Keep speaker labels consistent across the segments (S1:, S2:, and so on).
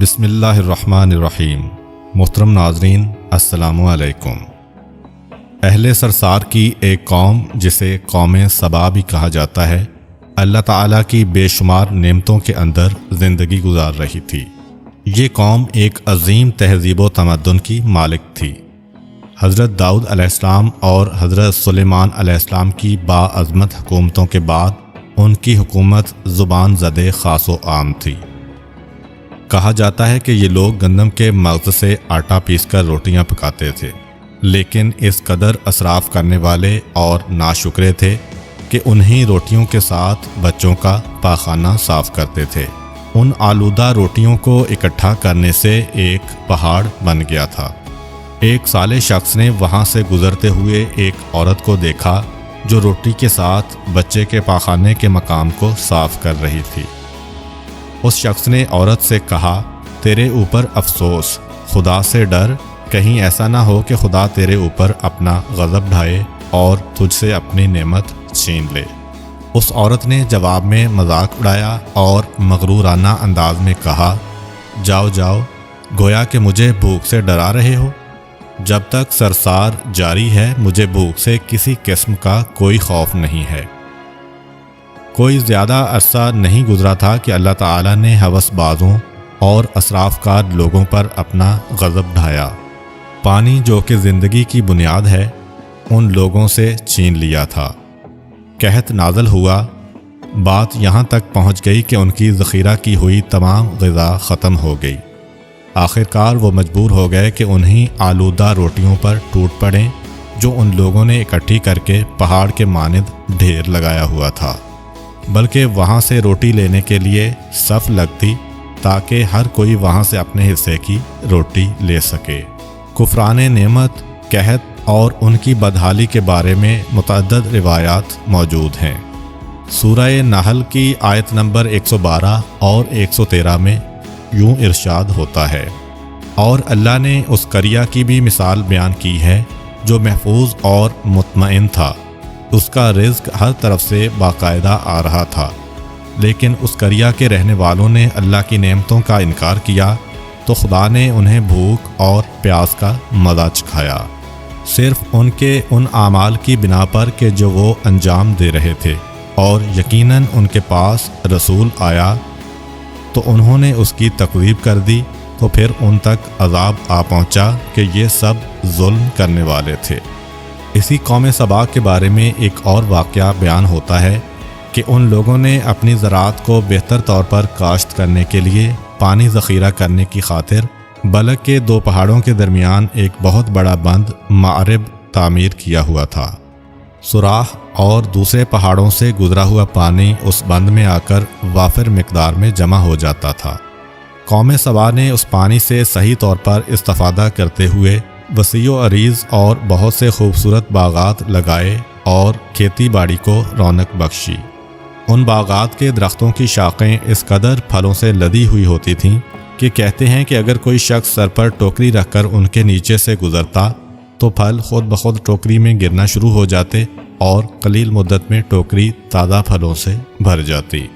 S1: بسم اللہ الرحمن الرحیم۔ محترم ناظرین، السلام علیکم۔ اہل سرسار کی ایک قوم جسے قوم سبا بھی کہا جاتا ہے، اللہ تعالیٰ کی بے شمار نعمتوں کے اندر زندگی گزار رہی تھی۔ یہ قوم ایک عظیم تہذیب و تمدن کی مالک تھی۔ حضرت داؤد علیہ السلام اور حضرت سلیمان علیہ السلام کی باعظمت حکومتوں کے بعد ان کی حکومت زبان زدے خاص و عام تھی۔ کہا جاتا ہے کہ یہ لوگ گندم کے مغز سے آٹا پیس کر روٹیاں پکاتے تھے، لیکن اس قدر اسراف کرنے والے اور ناشکرے تھے کہ انہی روٹیوں کے ساتھ بچوں کا پاخانہ صاف کرتے تھے۔ ان آلودہ روٹیوں کو اکٹھا کرنے سے ایک پہاڑ بن گیا تھا۔ ایک صالح شخص نے وہاں سے گزرتے ہوئے ایک عورت کو دیکھا جو روٹی کے ساتھ بچے کے پاخانے کے مقام کو صاف کر رہی تھی۔ اس شخص نے عورت سے کہا، تیرے اوپر افسوس، خدا سے ڈر، کہیں ایسا نہ ہو کہ خدا تیرے اوپر اپنا غضب ڈھائے اور تجھ سے اپنی نعمت چھین لے۔ اس عورت نے جواب میں مذاق اڑایا اور مغرورانہ انداز میں کہا، جاؤ جاؤ، گویا کہ مجھے بھوک سے ڈرا رہے ہو۔ جب تک سرسار جاری ہے مجھے بھوک سے کسی قسم کا کوئی خوف نہیں ہے۔ کوئی زیادہ عرصہ نہیں گزرا تھا کہ اللہ تعالیٰ نے ہوس بازوں اور اسراف کار لوگوں پر اپنا غضب ڈھایا۔ پانی جو کہ زندگی کی بنیاد ہے ان لوگوں سے چھین لیا تھا۔ قحط نازل ہوا، بات یہاں تک پہنچ گئی کہ ان کی ذخیرہ کی ہوئی تمام غذا ختم ہو گئی۔ آخرکار وہ مجبور ہو گئے کہ انہی آلودہ روٹیوں پر ٹوٹ پڑیں جو ان لوگوں نے اکٹھی کر کے پہاڑ کے مانند ڈھیر لگایا ہوا تھا، بلکہ وہاں سے روٹی لینے کے لیے صف لگتی تاکہ ہر کوئی وہاں سے اپنے حصے کی روٹی لے سکے۔ کفران نعمت، قحط اور ان کی بدحالی کے بارے میں متعدد روایات موجود ہیں۔ سورہ نحل کی آیت نمبر 112 اور 113 میں یوں ارشاد ہوتا ہے، اور اللہ نے اس قریہ کی بھی مثال بیان کی ہے جو محفوظ اور مطمئن تھا، اس کا رزق ہر طرف سے باقاعدہ آ رہا تھا، لیکن اس قریہ کے رہنے والوں نے اللہ کی نعمتوں کا انکار کیا تو خدا نے انہیں بھوک اور پیاس کا مزہ چکھایا، صرف ان کے ان اعمال کی بنا پر کہ جو وہ انجام دے رہے تھے، اور یقیناً ان کے پاس رسول آیا تو انہوں نے اس کی تکذیب کر دی، تو پھر ان تک عذاب آ پہنچا کہ یہ سب ظلم کرنے والے تھے۔ اسی قوم سبا کے بارے میں ایک اور واقعہ بیان ہوتا ہے کہ ان لوگوں نے اپنی زراعت کو بہتر طور پر کاشت کرنے کے لیے پانی ذخیرہ کرنے کی خاطر بلک کے دو پہاڑوں کے درمیان ایک بہت بڑا بند معرب تعمیر کیا ہوا تھا۔ سوراخ اور دوسرے پہاڑوں سے گزرا ہوا پانی اس بند میں آ کر وافر مقدار میں جمع ہو جاتا تھا۔ قوم سبا نے اس پانی سے صحیح طور پر استفادہ کرتے ہوئے وسیع و عریض اور بہت سے خوبصورت باغات لگائے اور کھیتی باڑی کو رونق بخشی۔ ان باغات کے درختوں کی شاخیں اس قدر پھلوں سے لدی ہوئی ہوتی تھیں کہ کہتے ہیں کہ اگر کوئی شخص سر پر ٹوکری رکھ کر ان کے نیچے سے گزرتا تو پھل خود بخود ٹوکری میں گرنا شروع ہو جاتے اور قلیل مدت میں ٹوکری تازہ پھلوں سے بھر جاتی۔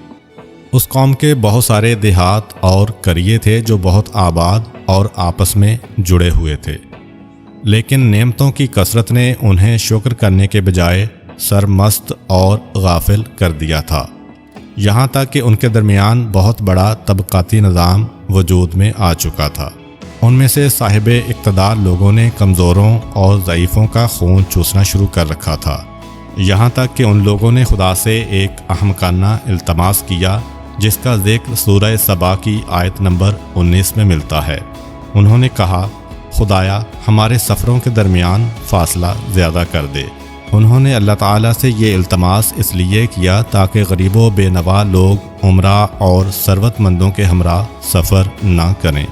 S1: اس قوم کے بہت سارے دیہات اور قریے تھے جو بہت آباد اور آپس میں جڑے ہوئے تھے، لیکن نعمتوں کی کثرت نے انہیں شکر کرنے کے بجائے سرمست اور غافل کر دیا تھا، یہاں تک کہ ان کے درمیان بہت بڑا طبقاتی نظام وجود میں آ چکا تھا۔ ان میں سے صاحب اقتدار لوگوں نے کمزوروں اور ضعیفوں کا خون چوسنا شروع کر رکھا تھا، یہاں تک کہ ان لوگوں نے خدا سے ایک احمقانہ التماس کیا جس کا ذکر سورہ سبا کی آیت نمبر 19 میں ملتا ہے۔ انہوں نے کہا، خدایا ہمارے سفروں کے درمیان فاصلہ زیادہ کر دے۔ انہوں نے اللہ تعالیٰ سے یہ التماس اس لیے کیا تاکہ غریب و بے نوا لوگ عمرہ اور ثروت مندوں کے ہمراہ سفر نہ کریں۔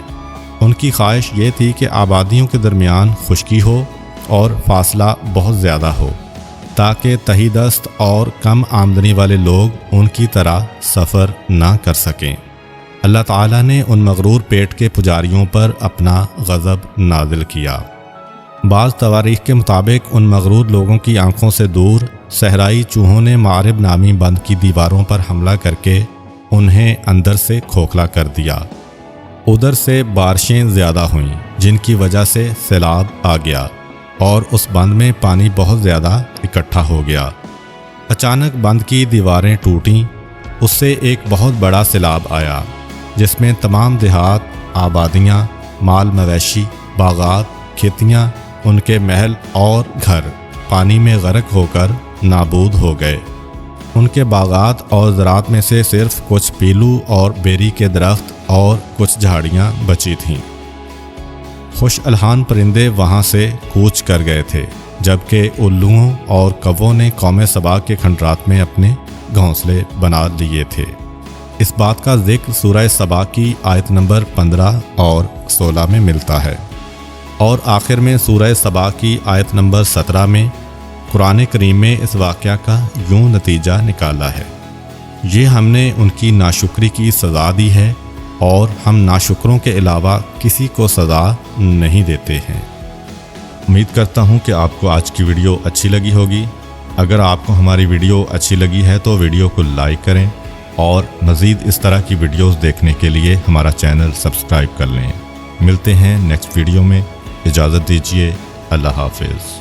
S1: ان کی خواہش یہ تھی کہ آبادیوں کے درمیان خشکی ہو اور فاصلہ بہت زیادہ ہو تاکہ تہی دست اور کم آمدنی والے لوگ ان کی طرح سفر نہ کر سکیں۔ اللہ تعالیٰ نے ان مغرور پیٹ کے پجاریوں پر اپنا غضب نازل کیا۔ بعض تواریخ کے مطابق ان مغرور لوگوں کی آنکھوں سے دور صحرائی چوہوں نے معرب نامی بند کی دیواروں پر حملہ کر کے انہیں اندر سے کھوکھلا کر دیا۔ ادھر سے بارشیں زیادہ ہوئیں جن کی وجہ سے سیلاب آ گیا اور اس بند میں پانی بہت زیادہ اکٹھا ہو گیا۔ اچانک بند کی دیواریں ٹوٹیں، اس سے ایک بہت بڑا سیلاب آیا جس میں تمام دیہات، آبادیاں، مال مویشی، باغات، کھیتیاں، ان کے محل اور گھر پانی میں غرق ہو کر نابود ہو گئے۔ ان کے باغات اور زراعت میں سے صرف کچھ پیلو اور بیری کے درخت اور کچھ جھاڑیاں بچی تھیں۔ خوش الحان پرندے وہاں سے کوچ کر گئے تھے، جبکہ الوؤں اور کووں نے قوم سبا کے کھنڈرات میں اپنے گھونسلے بنا لیے تھے۔ اس بات کا ذکر سورہ سبا کی آیت نمبر 15 اور 16 میں ملتا ہے، اور آخر میں سورہ سبا کی آیت نمبر 17 میں قرآن کریم میں اس واقعہ کا یوں نتیجہ نکالا ہے: یہ ہم نے ان کی ناشکری کی سزا دی ہے اور ہم ناشکروں کے علاوہ کسی کو سزا نہیں دیتے ہیں۔ امید کرتا ہوں کہ آپ کو آج کی ویڈیو اچھی لگی ہوگی۔ اگر آپ کو ہماری ویڈیو اچھی لگی ہے تو ویڈیو کو لائک کریں اور مزید اس طرح کی ویڈیوز دیکھنے کے لیے ہمارا چینل سبسکرائب کر لیں۔ ملتے ہیں نیکسٹ ویڈیو میں، اجازت دیجیے، اللہ حافظ۔